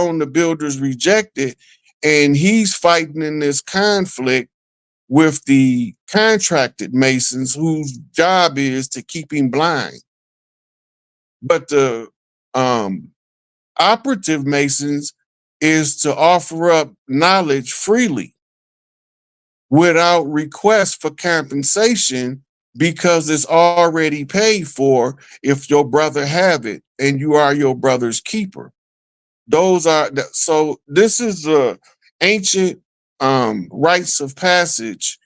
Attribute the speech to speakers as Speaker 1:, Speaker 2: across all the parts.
Speaker 1: stone the builders rejected, and he's fighting in this conflict with the contracted masons whose job is to keep him blind. But the operative masons is to offer up knowledge freely without request for compensation, because it's already paid for if your brother have it and you are your brother's keeper. Those are so this is the ancient rites of passage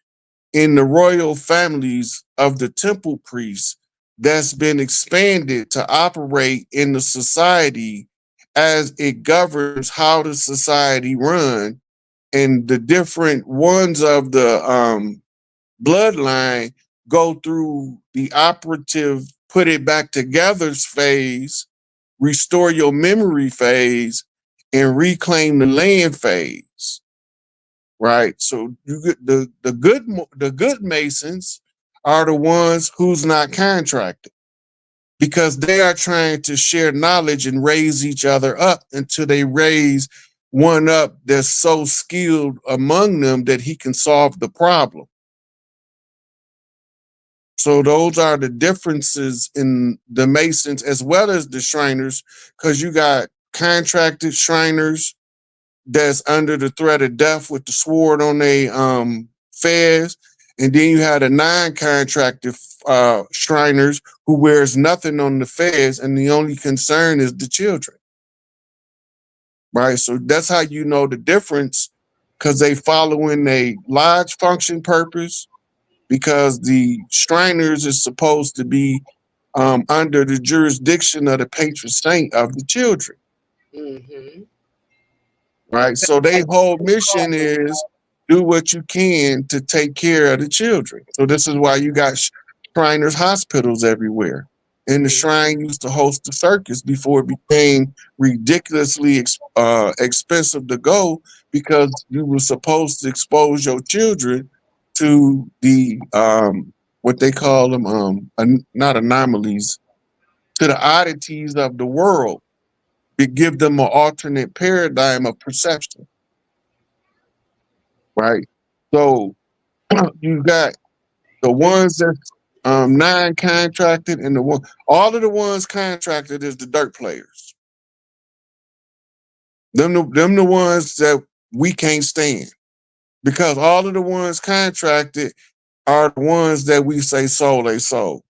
Speaker 1: in the royal families of the temple priests that's been expanded to operate in the society as it governs how the society run, and the different ones of the bloodline go through the operative put it back together phase, restore your memory phase, and reclaim the land phase. Right. So you get the good masons are the ones who's not contracted, because they are trying to share knowledge and raise each other up until they raise one up that's so skilled among them that he can solve the problem. So those are the differences in the masons as well as the Shriners, because you got contracted Shriners that's under the threat of death with the sword on their fez, and then you had a non-contracted Shriners who wears nothing on the fez, and the only concern is the children. Right, so that's how you know the difference, because they following a lodge function purpose, because the Shriners is supposed to be under the jurisdiction of the patron saint of the children.
Speaker 2: Mm-hmm.
Speaker 1: Right, so their whole mission is do what you can to take care of the children. So this is why you got Shriners hospitals everywhere. And the shrine used to host the circus before it became ridiculously expensive to go, because you were supposed to expose your children to the what they call them not anomalies, to the oddities of the world. It give them an alternate paradigm of perception. Right. So you got the ones that non-contracted, and all of the ones contracted is the dirt players. Them the ones that we can't stand, because all of the ones contracted are the ones that we say sold they sold.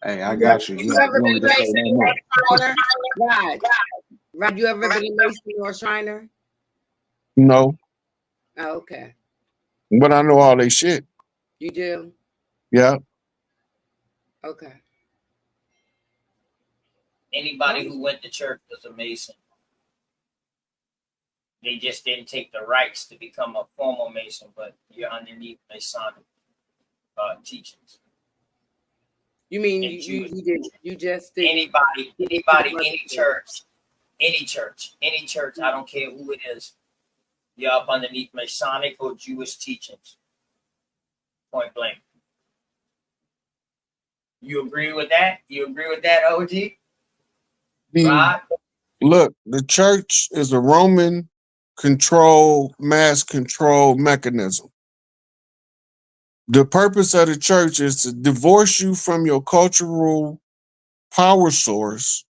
Speaker 3: Hey, I got you.
Speaker 2: You ever been a Mason or a Shriner? Right. You ever been a Mason or a Shriner?
Speaker 1: No.
Speaker 2: Oh, okay.
Speaker 1: But I know all they shit.
Speaker 2: You do?
Speaker 1: Yeah.
Speaker 2: Okay.
Speaker 4: Anybody who went to church was a Mason. They just didn't take the rights to become a formal Mason, but you're underneath Masonic teachings.
Speaker 2: You mean you just did?
Speaker 4: Anybody, any church, I don't care who it is, you're up underneath Masonic or Jewish teachings. Point blank. You agree with that? You agree with that, OG? Right?
Speaker 1: Look, the church is a Roman mass control mechanism. The purpose of the church is to divorce you from your cultural power source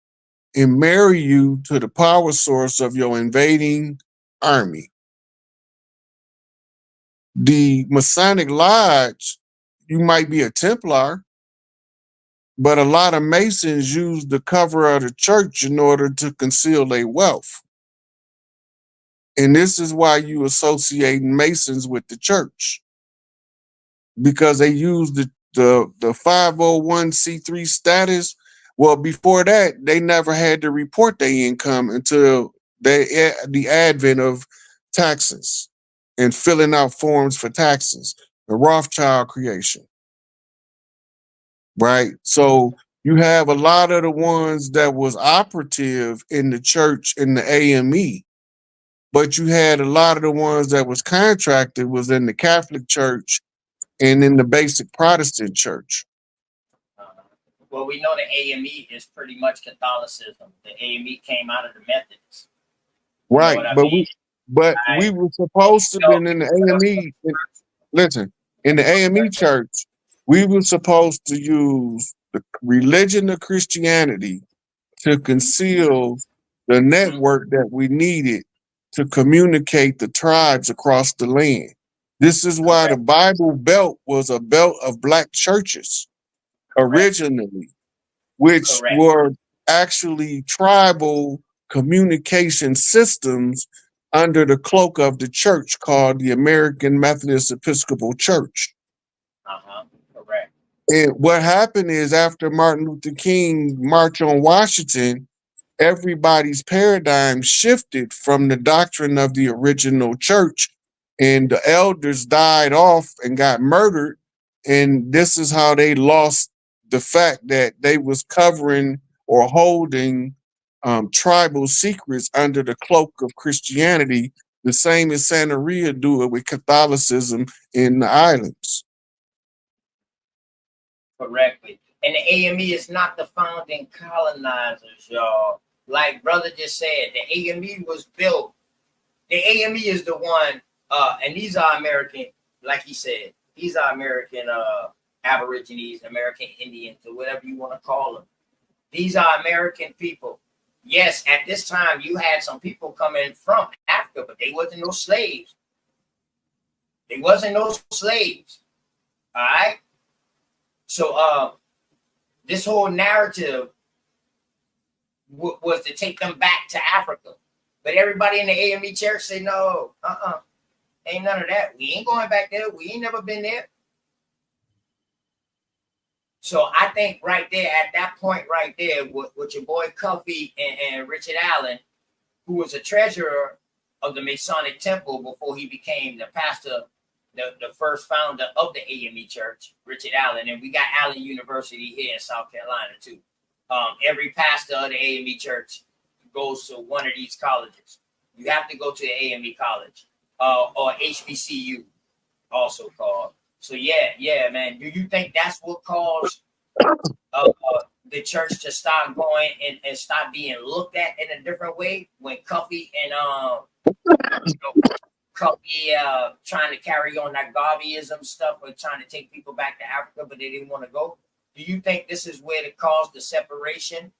Speaker 1: and marry you to the power source of your invading army. The Masonic Lodge, you might be a Templar, but a lot of Masons use the cover of the church in order to conceal their wealth. And this is why you associate Masons with the church, because they use the 501c3 status. Well, before that, they never had to report their income until the advent of taxes and filling out forms for taxes, the Rothschild creation. Right? So you have a lot of the ones that was operative in the church in the AME, but you had a lot of the ones that was contracted was in the Catholic Church and in the basic Protestant church.
Speaker 4: Well, we know the AME is pretty much Catholicism. The AME came out of the Methodists. You know
Speaker 1: Right.
Speaker 4: what I
Speaker 1: But
Speaker 4: mean?
Speaker 1: we were supposed to be in the AME. Listen, in the AME church, we were supposed to use the religion of Christianity to conceal the network that we needed to communicate the tribes across the land. This is why the Bible Belt was a belt of black churches originally, which
Speaker 4: Correct.
Speaker 1: were actually tribal communication systems under the cloak of the church called the American Methodist Episcopal Church.
Speaker 4: Correct.
Speaker 1: And what happened is after Martin Luther King March on Washington, everybody's paradigm shifted from the doctrine of the original church, and the elders died off and got murdered. And this is how they lost the fact that they was covering or holding tribal secrets under the cloak of Christianity, the same as Santeria do it with Catholicism in the islands.
Speaker 4: Correctly. And the AME is not the founding colonizers, y'all. Like brother just said, the AME was built. The AME is the one, and these are American, like he said, these are American Aborigines, American Indians, or whatever you want to call them. These are American people. Yes, at this time you had some people coming from Africa, but they wasn't no slaves. They wasn't no slaves. All right. So this whole narrative was to take them back to Africa. But everybody in the AME church say, no, ain't none of that. We ain't going back there. We ain't never been there. So I think right there, at that point right there, with your boy Cuffy and Richard Allen, who was a treasurer of the Masonic Temple before he became the pastor, the first founder of the AME Church, Richard Allen, and we got Allen University here in South Carolina too. Every pastor of the AME Church goes to one of these colleges. You have to go to the AME college or HBCU, also called. So yeah, man. Do you think that's what caused the church to start going and start being looked at in a different way when Cuffy and Cuffy trying to carry on that Garveyism stuff or trying to take people back to Africa, but they didn't want to go? Do you think this is where it caused the separation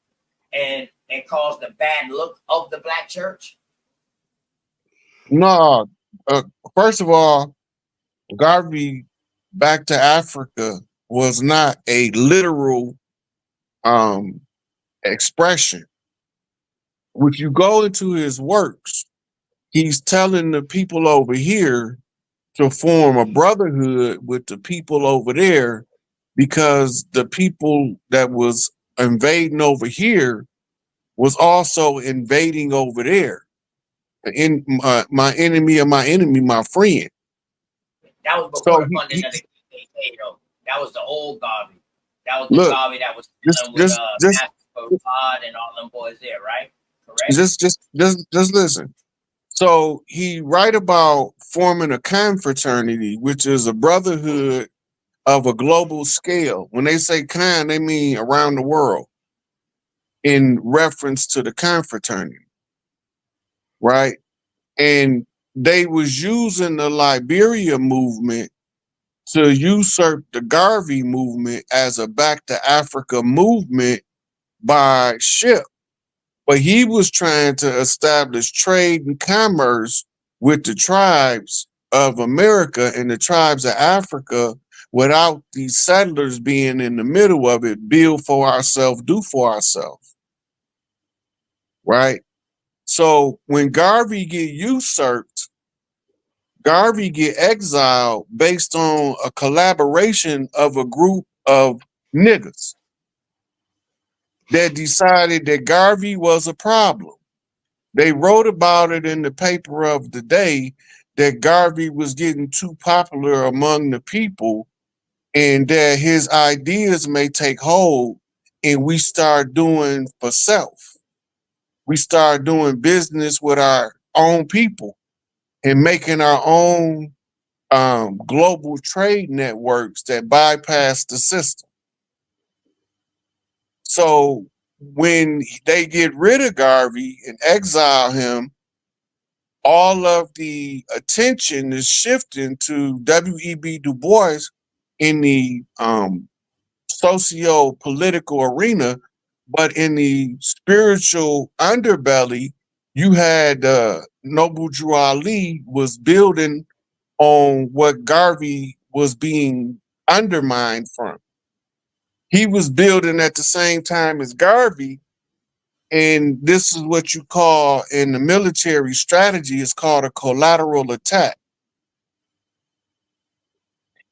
Speaker 4: and caused the bad look of the black church?
Speaker 1: No, first of all, Garvey back to Africa was not a literal expression. If you go into his works, he's telling the people over here to form a brotherhood with the people over there, because the people that was invading over here was also invading over there. In my enemy of my enemy, my friend.
Speaker 4: That was before the funding of the KKK, though. That was the old Garvey. That was the Garvey that was dealing with Todd and all them boys there, right? Correct.
Speaker 1: Just listen. So he write about forming a confraternity, which is a brotherhood of a global scale. When they say kind, they mean around the world, in reference to the confraternity, right? And they was using the Liberia movement to usurp the Garvey movement as a back to Africa movement by ship. But he was trying to establish trade and commerce with the tribes of America and the tribes of Africa without these settlers being in the middle of it, build for ourselves, do for ourselves, right? So when Garvey get usurped, Garvey get exiled based on a collaboration of a group of niggas that decided that Garvey was a problem. They wrote about it in the paper of the day that Garvey was getting too popular among the people and that his ideas may take hold, and we start doing for self. We start doing business with our own people and making our own global trade networks that bypass the system. So when they get rid of Garvey and exile him, all of the attention is shifting to W.E.B. Du Bois in the socio-political arena, but in the spiritual underbelly, you had Noble Drew Ali was building on what Garvey was being undermined from. He was building at the same time as Garvey, and this is what you call in the military strategy, it's called a collateral attack.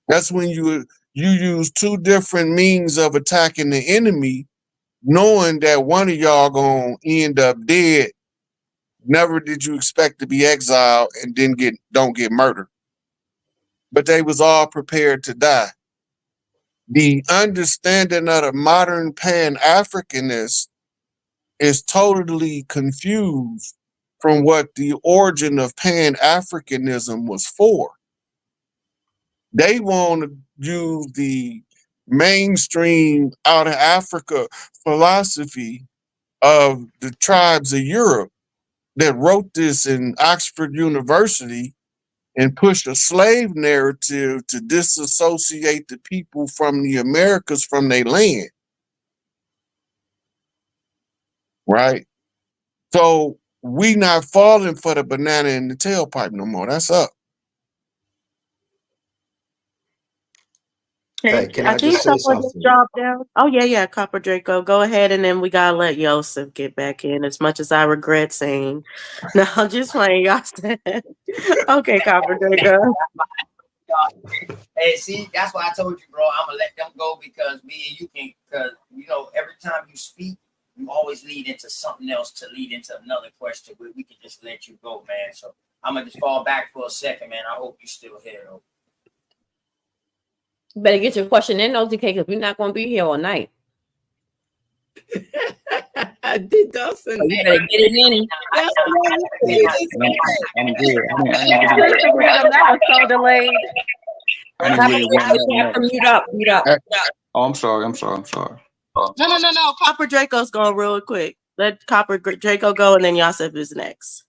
Speaker 1: That's when you use two different means of attacking the enemy, knowing that one of y'all gonna end up dead. Never did you expect to be exiled and then don't get murdered. But they was all prepared to die. The understanding of the modern Pan-Africanist is totally confused from what the origin of Pan-Africanism was for. They want to use the mainstream out of Africa philosophy of the tribes of Europe that wrote this in Oxford University and pushed a slave narrative to disassociate the people from the Americas from their land. Right? So we not falling for the banana in the tailpipe no more. That's up.
Speaker 3: Hey, can I just say something?
Speaker 5: Drop down. Oh yeah, Copper Draco. Go ahead, and then we gotta let Yosef get back in. As much as I regret saying, no, I'm just playing y'all. Okay, Copper Draco.
Speaker 4: Hey, see, that's why I told you, bro. I'm gonna let them go because me and you can, because you know, every time you speak, you always lead into something else to lead into another question. We can just let you go, man. So I'm gonna just fall back for a second, man. I hope you're still here, though.
Speaker 3: You better get your question in, OTK, because we're not going to be here all night.
Speaker 2: I did Dawson.
Speaker 3: You better get it in.
Speaker 5: I'm good. That was so delayed.
Speaker 3: Mute up.
Speaker 5: Oh, I'm sorry.
Speaker 6: No.
Speaker 5: Copper Draco's going real quick. Let Copper Draco go, and then Yosef is next.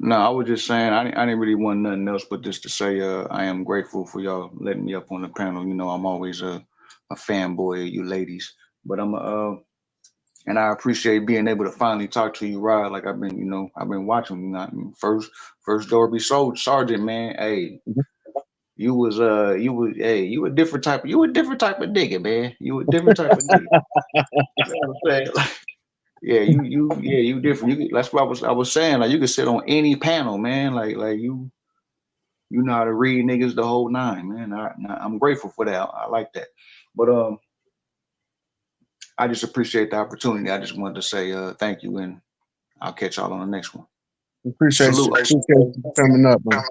Speaker 6: No, I was just saying I didn't really want nothing else but just to say I am grateful for y'all letting me up on the panel. You know, I'm always a fanboy of you ladies, but and I appreciate being able to finally talk to you, Rod. Like I've been watching. You know, I mean, first Dorby Sergeant, man. Hey, you a different type of nigga, man. You a different type of nigga. You know what I'm saying? Like, yeah, you different. That's what I was saying. Like you could sit on any panel, man. Like you know how to read niggas the whole nine, man. I'm grateful for that. I like that. But I just appreciate the opportunity. I just wanted to say thank you, and I'll catch y'all on the next one.
Speaker 1: Appreciate you coming up, man.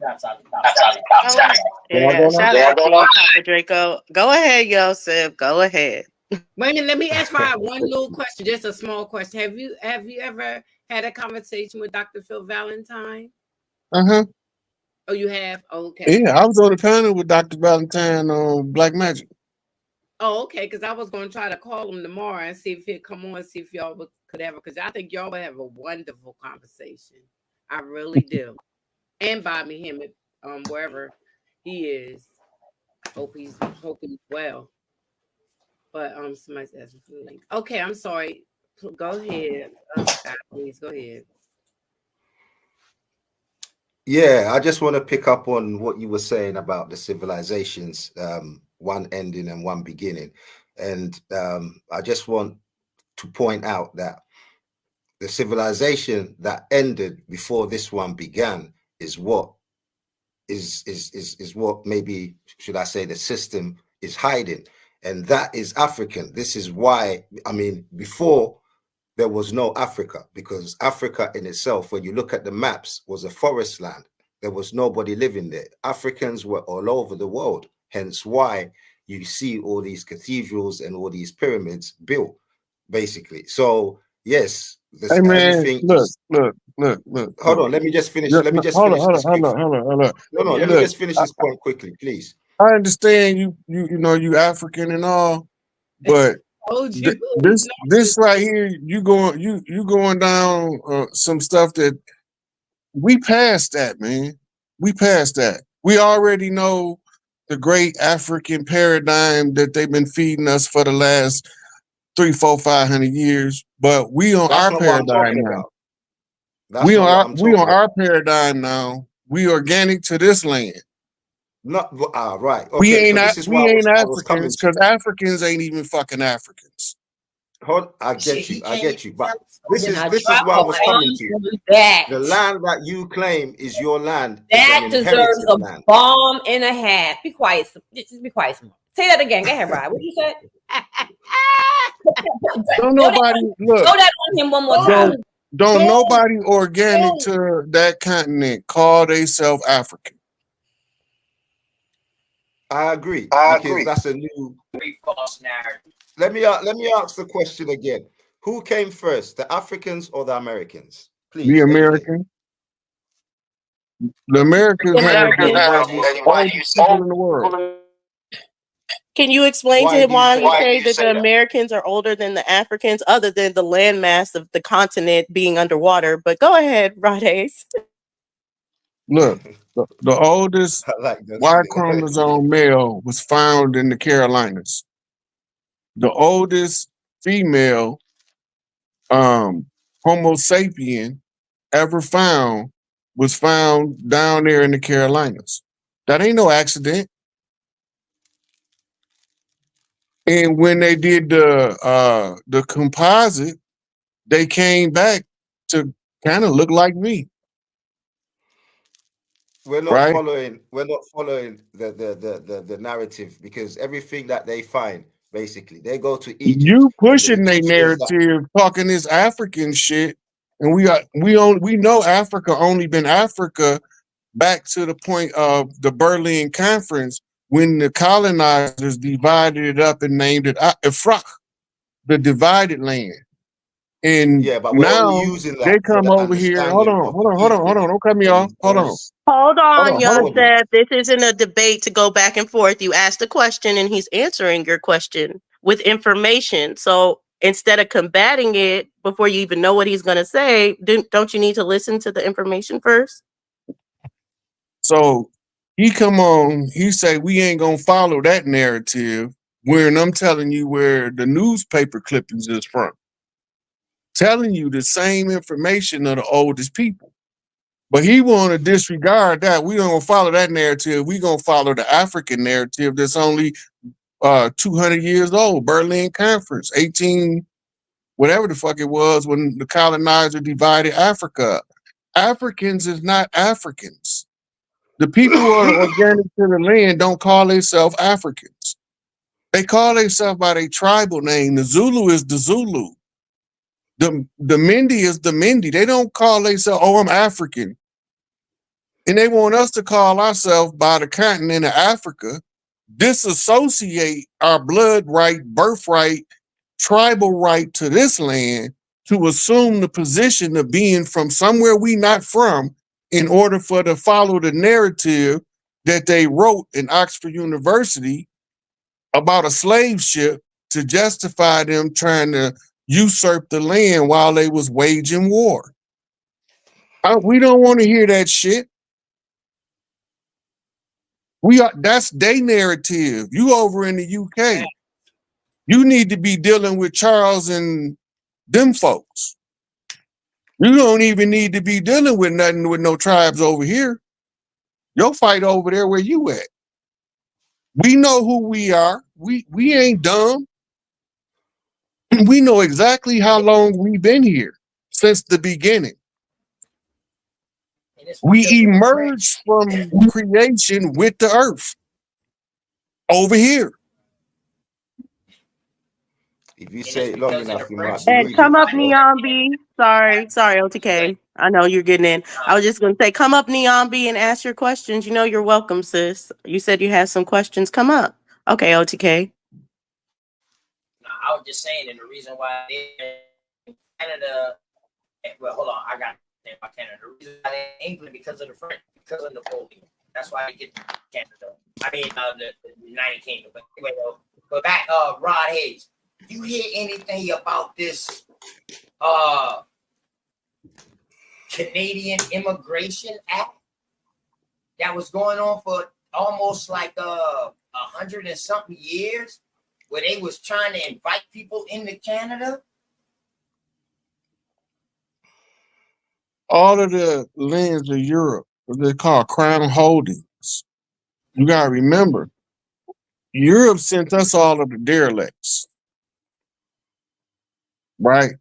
Speaker 5: Shout out to you, Copper Draco. Go ahead, Yosef. Go ahead.
Speaker 2: Wait a minute, let me ask my one little question, just a small question. Have you ever had a conversation with Dr. Phil Valentine?
Speaker 1: Uh-huh.
Speaker 2: Oh, you have? Okay.
Speaker 1: Yeah, I was on the panel with Dr. Valentine on Black Magic.
Speaker 2: Oh, okay, because I was going to try to call him tomorrow and see if he'd come on and see if y'all could ever, because I think y'all would have a wonderful conversation. I really do. And buy me him at wherever he is. Hope he's well. But somebody's asking for the link. Okay, I'm sorry. Go ahead. Scott, please go ahead.
Speaker 7: Yeah, I just want to pick up on what you were saying about the civilizations, one ending and one beginning. And I just want to point out that the civilization that ended before this one began is what is what maybe, should I say, the system is hiding. And that is African. This is why, I mean, before there was no Africa, because Africa in itself, when you look at the maps, was a forest land. There was nobody living there. Africans were all over the world. Hence why you see all these cathedrals and all these pyramids built, basically. So yes,
Speaker 1: Hey man,
Speaker 7: everything
Speaker 1: look.
Speaker 7: is.
Speaker 1: Look.
Speaker 7: Hold on, let me just finish.
Speaker 1: Hold
Speaker 7: Let me just
Speaker 1: on,
Speaker 7: finish this.
Speaker 1: hold on.
Speaker 7: No, let me just finish this point quickly, please.
Speaker 1: I understand you know you African and all, but this right here, you going down some stuff that we passed that, man. We passed that. We already know the great African paradigm that they've been feeding us for the last 300, 400, 500 years, but we on
Speaker 7: That's
Speaker 1: our
Speaker 7: not what I'm
Speaker 1: paradigm
Speaker 7: talking
Speaker 1: now.
Speaker 7: about. That's not what I'm talking about.
Speaker 1: Our paradigm now. We organic to this land.
Speaker 7: Not right. Okay,
Speaker 1: We ain't
Speaker 7: so this is why I was coming
Speaker 1: Africans,
Speaker 7: to.
Speaker 1: because Africans ain't even fucking Africans.
Speaker 7: I get you. But this is why I was coming to. The land that you claim is your land.
Speaker 3: That deserves a bomb and a half. Be quiet. Just be quiet. Say that again. Go ahead, Rod. What you said?
Speaker 1: Don't nobody look.
Speaker 3: Throw that on him one more time.
Speaker 1: Don't nobody organic to that continent call themselves African.
Speaker 7: I agree. Because that's a new
Speaker 4: false narrative.
Speaker 7: Let me ask the question again. Who came first, the Africans or the Americans? Please.
Speaker 1: The Americans. The Americans have the oldest people in the world.
Speaker 5: Can you explain to him why you say that the Americans are older than the Africans, other than the landmass of the continent being underwater? But go ahead, Rades.
Speaker 1: Look, the oldest Y chromosome male was found in the Carolinas. The oldest female Homo sapien ever found was found down there in the Carolinas. That ain't no accident. And when they did the composite, they came back to kind of look like me.
Speaker 7: We're not following the narrative, because everything that they find, basically, they go to Egypt.
Speaker 1: You pushing their narrative, talking this African shit, and we know Africa only been Africa back to the point of the Berlin Conference, when the colonizers divided it up and named it Ifrak, the divided land. And
Speaker 7: but
Speaker 1: now they come over here. Hold on. Don't cut me off.
Speaker 5: Hold on, Yosef. This isn't a debate to go back and forth. You asked a question and he's answering your question with information. So instead of combating it before you even know what he's going to say, don't you need to listen to the information first?
Speaker 1: So he come on, he say, we ain't going to follow that narrative, when I'm telling you where the newspaper clippings is from. Telling you the same information of the oldest people. But he want to disregard that. We don't follow that narrative. We going to follow the African narrative that's only 200 years old. Berlin Conference, 18, whatever the fuck it was, when the colonizer divided Africa. Africans is not Africans. The people who are organic to the land don't call themselves Africans. They call themselves by their tribal name. The Zulu is the Zulu. The Mindi is the Mindi. They don't call themselves, oh, I'm African. And they want us to call ourselves by the continent of Africa, disassociate our blood right, birthright, tribal right to this land, to assume the position of being from somewhere we not from, in order for to follow the narrative that they wrote in Oxford University about a slave ship, to justify them trying to usurp the land while they was waging war. We don't want to hear that shit. That's their narrative. You over in the UK, you need to be dealing with Charles and them folks. You don't even need to be dealing with nothing with no tribes over here. Your fight over there where you at. We know who we are. We ain't dumb. We know exactly how long we've been here, since the beginning. We emerged from creation with the earth over here.
Speaker 7: If you say it long enough, you might.
Speaker 5: And come up, Neon B. Sorry, OTK. I know you're getting in. I was just going to say, come up, Neon B, and ask your questions. You know you're welcome, sis. You said you had some questions. Come up. Okay, OTK.
Speaker 4: No, I was just saying, and the reason why Canada well, hold on, I got to about Canada. The reason why they're in England because of the French, because of Napoleon. That's why they get to Canada. I mean, the United Kingdom. But anyway, but back, Rod Hayes, you hear anything about this Canadian Immigration Act that was going on for almost like 100 and something years, where they was trying to invite people into Canada?
Speaker 1: All of the lands of Europe, what they call crown holdings. You gotta remember, Europe sent us all of the derelicts, right?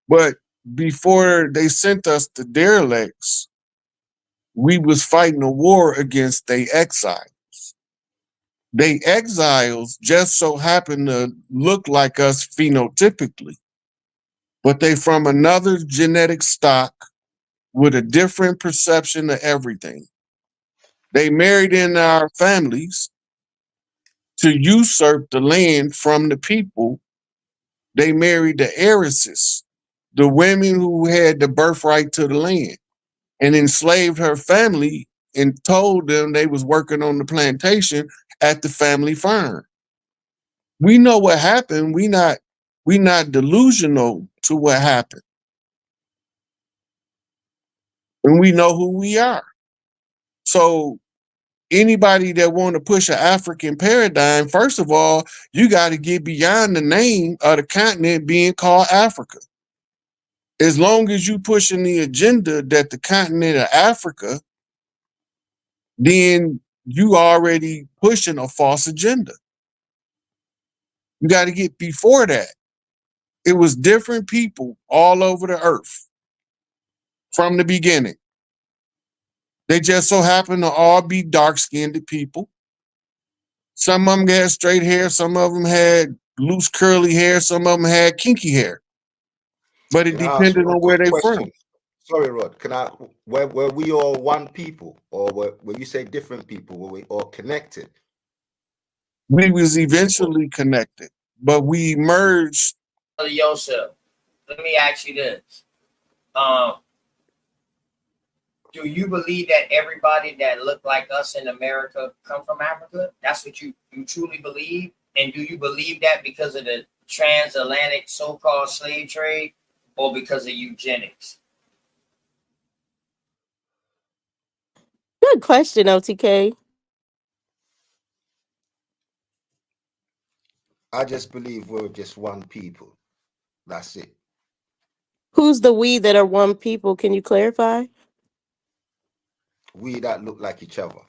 Speaker 1: But before they sent us the derelicts, we was fighting a war against the exiles. They exiles just so happen to look like us phenotypically, but they from another genetic stock with a different perception of everything. They married in our families to usurp the land from the people. They married the heiresses, the women who had the birthright to the land, and enslaved her family and told them they was working on the plantation at the family farm. We know what happened. We not delusional to what happened. And we know who we are. So anybody that want to push an African paradigm, first of all, you got to get beyond the name of the continent being called Africa. As long as you pushing the agenda that the continent of Africa, then you already pushing a false agenda. You got to get before that. It was different people all over the earth from the beginning. They just so happen to all be dark-skinned people. Some of them had straight hair, some of them had loose curly hair, some of them had kinky hair. But it depended on where they from.
Speaker 7: Sorry, Rod. Were we all one people, or when you say different people, were we all connected?
Speaker 1: We was eventually connected, but we merged.
Speaker 4: Yosef, let me ask you this. Do you believe that everybody that look like us in America come from Africa? That's what you truly believe? And do you believe that because of the transatlantic so-called slave trade, or because of eugenics?
Speaker 5: Good question, OTK.
Speaker 7: I just believe we're just one people. That's it.
Speaker 5: Who's the we that are one people? Can you clarify?
Speaker 7: We that look like each other.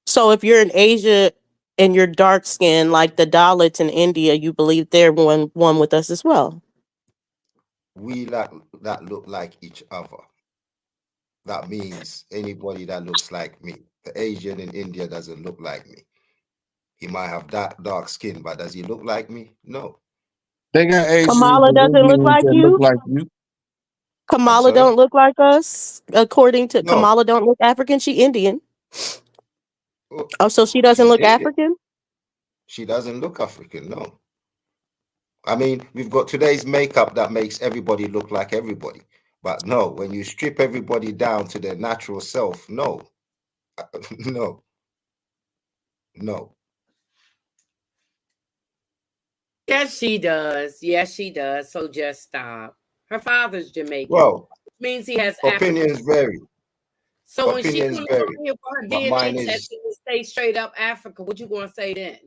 Speaker 5: So if you're in Asia and you're dark skinned, like the Dalits in India, you believe they're one with us as well?
Speaker 7: We that look like each other. That means anybody that looks like me. The Asian in India doesn't look like me. He might have that dark skin, but does he look like me? No.
Speaker 1: They got Asians
Speaker 5: Kamala doesn't look like
Speaker 1: that
Speaker 5: you.
Speaker 1: look like you.
Speaker 5: Kamala don't look like us. According to Kamala, don't look African. She Indian. Oh, so she doesn't look African?
Speaker 7: She doesn't look African, no. I mean, we've got today's makeup that makes everybody look like everybody. But no, when you strip everybody down to their natural self, no. No. No.
Speaker 2: Yes, she does. Yes, she does. So just stop. Her father's Jamaican.
Speaker 7: Well,
Speaker 2: which means he has
Speaker 7: opinions
Speaker 2: African.
Speaker 7: vary.
Speaker 2: So when she comes over here for her DNA test and stay straight up Africa, what you gonna say then?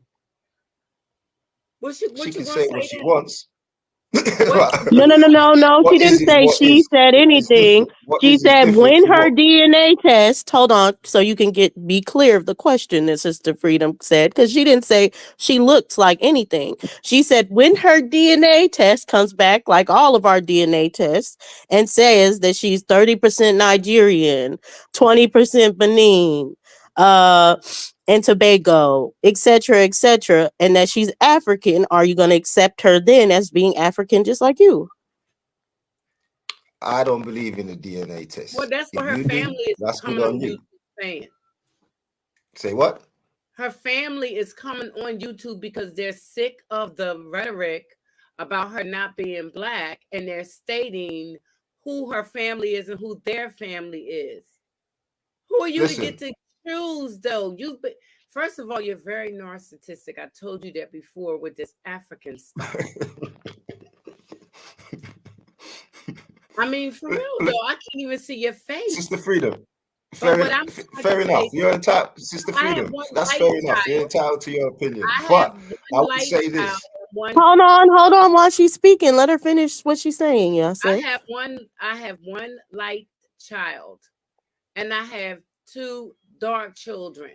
Speaker 7: She can say what she wants.
Speaker 5: No. She didn't say she said anything. She said when her DNA test, hold on, so you can be clear of the question that Sister Freedom said, because she didn't say she looks like anything. She said when her DNA test comes back, like all of our DNA tests, and says that she's 30% Nigerian, 20% Benin, and Tobago, etc., and that she's African, are you going to accept her then as being African just like you?
Speaker 7: I don't believe in the DNA test.
Speaker 2: Well, that's what her family is
Speaker 7: that's
Speaker 2: coming
Speaker 7: good
Speaker 2: on
Speaker 7: on you.
Speaker 2: YouTube saying.
Speaker 7: Say what?
Speaker 2: Her family is coming on YouTube because they're sick of the rhetoric about her not being black, and they're stating who her family is and who their family is. Who are you to get to choose, though? First of all, you're very narcissistic. I told you that before with this African stuff. I mean, for real though, I can't even see your face.
Speaker 7: Sister Freedom. Fair enough. You're entitled, Sister Freedom. That's fair enough. You're entitled to your opinion. But I would say this.
Speaker 5: Hold on while she's speaking. Let her finish what she's saying. Yeah,
Speaker 2: I have one light child, and I have 2 dark children.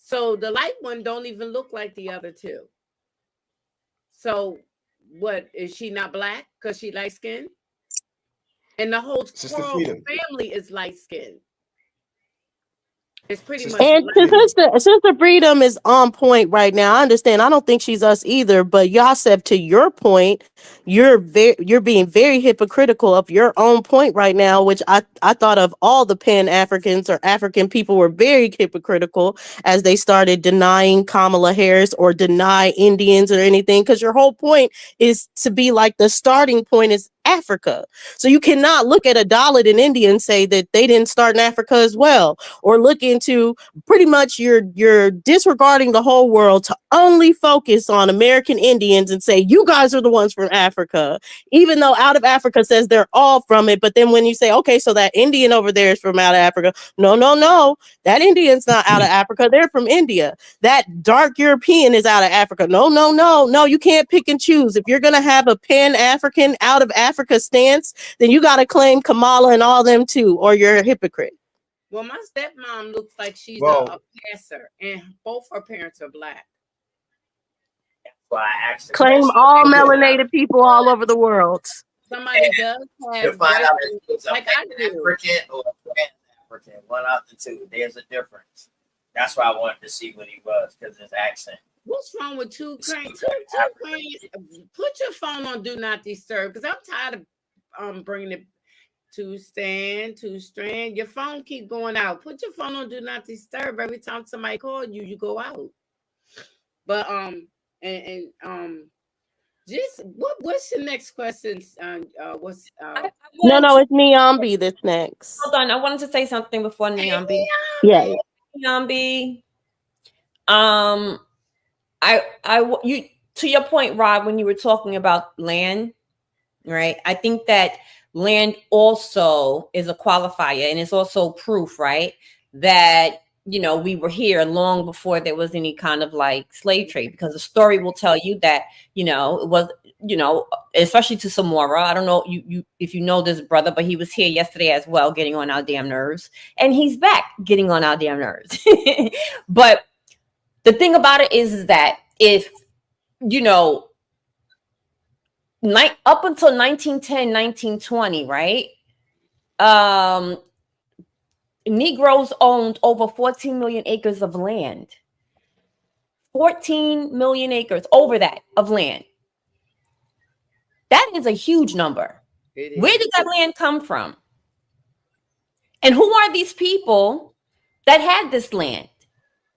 Speaker 2: So the light one don't even look like the other 2. So what, is she not black because she light skinned? And the whole family is light skinned. It's pretty much.
Speaker 5: And Sister Freedom is on point right now. I understand. I don't think she's us either. But Yasef, to your point, you're being very hypocritical of your own point right now, which I thought of all the Pan-Africans or African people were very hypocritical as they started denying Kamala Harris or deny Indians or anything. Because your whole point is to be like the starting point is Africa. So you cannot look at a Dalit in India and say that they didn't start in Africa as well, or look into pretty much you're disregarding the whole world to only focus on American Indians and say you guys are the ones from Africa, even though Out of Africa says they're all from it. But then when you say, okay, so that Indian over there is from out of Africa, no, that Indian's not out of Africa, they're from India. That dark European is out of Africa. No, you can't pick and choose. If you're gonna have a Pan-African out of Africa stance, then you got to claim Kamala and all them too, or you're a hypocrite.
Speaker 2: Well, my stepmom looks like she's a pastor, and both her parents are black.
Speaker 4: That's why I asked.
Speaker 5: Claim all melanated people all over the world.
Speaker 2: Somebody does have.
Speaker 4: To find out if it's like African or Pan-African, one out the 2. There's a difference. That's why I wanted to see what he was, because his accent.
Speaker 2: What's wrong with 2 cranes? Put your phone on Do Not Disturb, because I'm tired of bringing it to strand. Your phone keep going out. Put your phone on Do Not Disturb. Every time somebody calls you, you go out. But just what's the next question?
Speaker 5: No, it's Neon B that's next.
Speaker 3: Hold on, I wanted to say something before Neon B.
Speaker 5: Yeah,
Speaker 3: Neon B. You to your point, Rob, when you were talking about land, right? I think that land also is a qualifier, and it's also proof, right? That, we were here long before there was any kind of like slave trade, because the story will tell you that, it was, especially to Samora. I don't know if you know this brother, but he was here yesterday as well, getting on our damn nerves, and he's back getting on our damn nerves. But the thing about it is that if, up until 1910, 1920, right? Negroes owned over 14 million acres of land. 14 million acres over that of land. That is a huge number. Where did that land come from? And who are these people that had this land?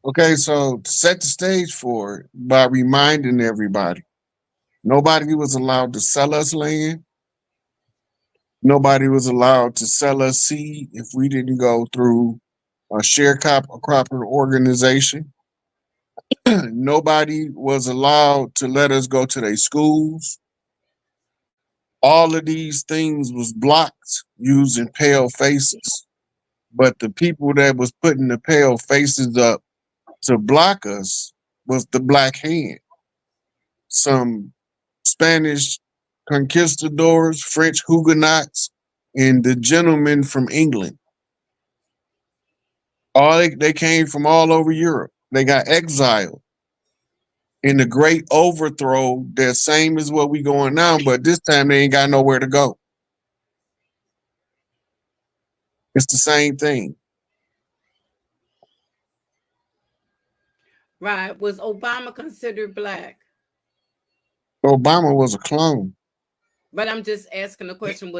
Speaker 1: Okay, so set the stage for it by reminding everybody. Nobody was allowed to sell us land. Nobody was allowed to sell us seed if we didn't go through a sharecropper organization. Nobody was allowed to let us go to their schools. All of these things was blocked using pale faces. But the people that was putting the pale faces up to block us was the Black Hand. Some Spanish conquistadors, French Huguenots, and the gentlemen from England. They came from all over Europe. They got exiled in the great overthrow. They're same as what we going now, but this time they ain't got nowhere to go. It's the same thing.
Speaker 2: Right. Was Obama considered black?
Speaker 1: Obama was a clone.
Speaker 2: But I'm just asking the question.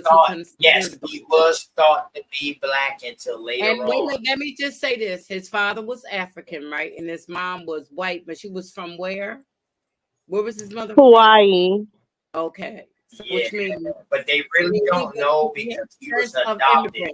Speaker 4: Yes, he was thought to be black until later on.
Speaker 2: Let me just say this. His father was African, right? And his mom was white, but she was from where? Where was his mother?
Speaker 5: Hawaii.
Speaker 2: Okay. So,
Speaker 4: Yeah,
Speaker 2: which means,
Speaker 4: but they really don't know because he was adopted.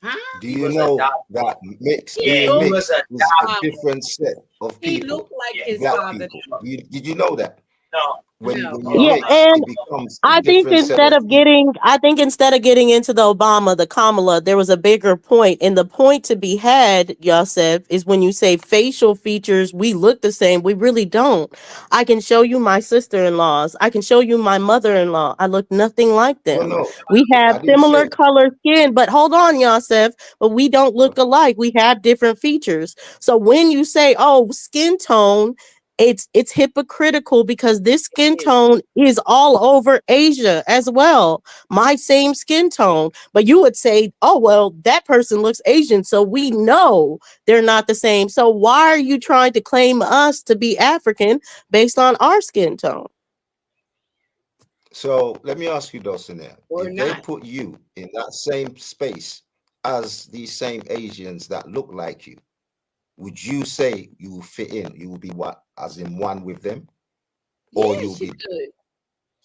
Speaker 2: Huh?
Speaker 7: Do you know that mixed
Speaker 4: Yeah,
Speaker 7: being
Speaker 4: he
Speaker 7: mixed
Speaker 4: was
Speaker 7: is a
Speaker 4: adopted.
Speaker 7: different set of
Speaker 2: He
Speaker 7: people?
Speaker 2: looked like
Speaker 4: Yeah.
Speaker 2: his
Speaker 7: Black
Speaker 2: father.
Speaker 7: people. Did you know that?
Speaker 4: No.
Speaker 7: When
Speaker 2: No.
Speaker 7: you're
Speaker 5: Yeah,
Speaker 7: mixed,
Speaker 5: and
Speaker 7: it becomes a
Speaker 5: I think
Speaker 7: different set of people.
Speaker 5: instead of getting into the Obama, the Kamala, there was a bigger point. And the point to be had, Yosef, is when you say facial features, we look the same. We really don't. I can show you my sister-in-laws. I can show you my mother-in-law. I look nothing like
Speaker 7: No,
Speaker 5: them.
Speaker 7: no,
Speaker 5: We have
Speaker 7: I didn't say
Speaker 5: similar color skin, but hold on, Yosef, but we don't look alike. We have different features. So when you say, oh, skin tone, it's hypocritical because this skin tone is all over Asia as well. My same skin tone, but you would say, oh, well, that person looks Asian. So we know they're not the same. So why are you trying to claim us to be African based on our skin tone?
Speaker 7: So let me ask you, Dulcinea,
Speaker 2: Or
Speaker 7: if they
Speaker 2: not.
Speaker 7: put you in that same space as these same Asians that look like you, would you say you will fit in? You will be what, as in one with them, or
Speaker 2: Yeah,
Speaker 7: you'll
Speaker 2: she
Speaker 7: be
Speaker 2: could.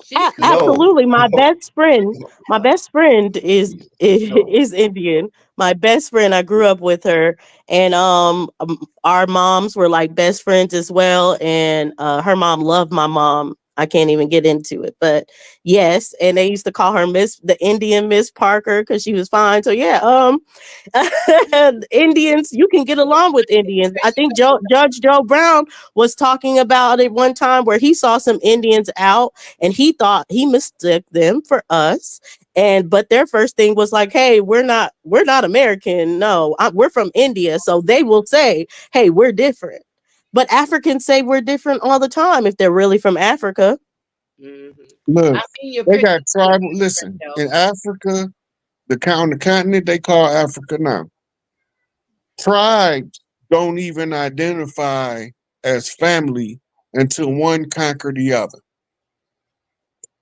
Speaker 2: She could.
Speaker 5: Absolutely. My best friend is
Speaker 7: no.
Speaker 5: is Indian. My best friend, I grew up with her, and our moms were like best friends as well. And her mom loved my mom. I can't even get into it, but yes. And they used to call her the Indian Miss Parker because she was fine. So yeah, Indians, you can get along with Indians. I think Judge Joe Brown was talking about it one time where he saw some Indians out and he thought he mistook them for us. But their first thing was like, hey, we're not American. No, we're from India. So they will say, hey, we're different. But Africans say we're different all the time if they're really from Africa.
Speaker 2: Mm-hmm.
Speaker 1: Look,
Speaker 2: I seen your
Speaker 1: they
Speaker 2: picture.
Speaker 1: got tribal. Listen, in Africa, the continent they call Africa now, tribes don't even identify as family until one conquer the other.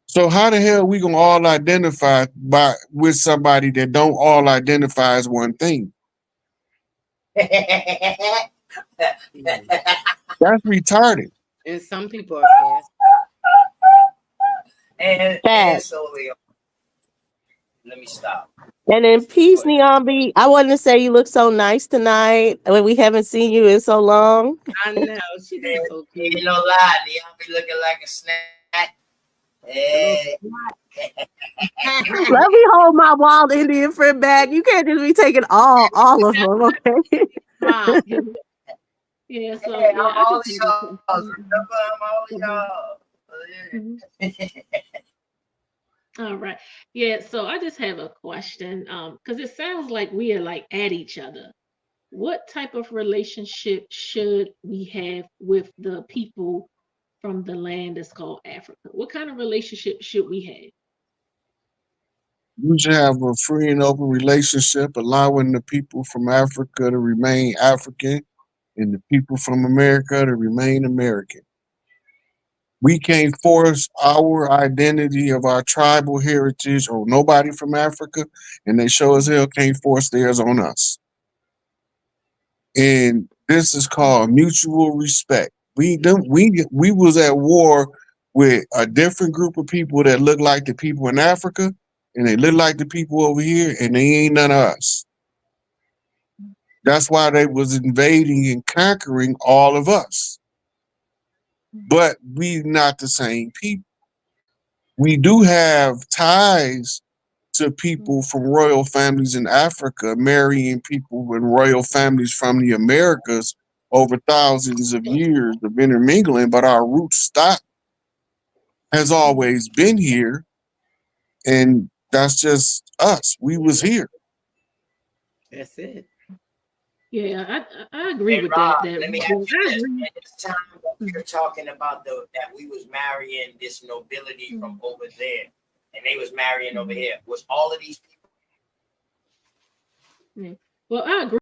Speaker 1: So how the hell we gonna all identify with somebody that don't all identify as one thing? That's retarded.
Speaker 2: And some people are fast.
Speaker 4: and so let me stop.
Speaker 5: And in peace, Neon B, I wanted to say you look so nice tonight. When we haven't seen you in so long.
Speaker 2: I know. She looks so cute.
Speaker 4: Ain't no lie, Neon be looking like a snack. Hey.
Speaker 5: Let me hold my wild Indian friend back. You can't just be taking all of them, okay?
Speaker 2: Mom.
Speaker 8: Yeah, so
Speaker 4: Hey,
Speaker 8: yeah,
Speaker 4: I'm
Speaker 8: I
Speaker 4: all
Speaker 8: just
Speaker 4: y'all. Remember, I'm all y'all.
Speaker 8: all right. Yeah, so I just have a question. Because it sounds like we are like at each other. What type of relationship should we have with the people from the land that's called Africa? What kind of relationship should we have?
Speaker 1: You should have a free and open relationship, allowing the people from Africa to remain African and the people from America to remain American. We can't force our identity of our tribal heritage on nobody from Africa, and they sure as hell can't force theirs on us. And this is called mutual respect. We was at war with a different group of people that look like the people in Africa, and they look like the people over here, and they ain't none of us. That's why they was invading and conquering all of us. But we not the same people. We do have ties to people from royal families in Africa, marrying people with royal families from the Americas over thousands of years of intermingling, but our root stock has always been here, and that's just us. We was here.
Speaker 2: That's it.
Speaker 8: Yeah, I agree
Speaker 4: Hey
Speaker 8: with
Speaker 4: Rob,
Speaker 8: that.
Speaker 4: let me ask you this. At this time, you're talking about that we was marrying this nobility from over there, and they was marrying over here. Was all of these people?
Speaker 8: Well, I agree.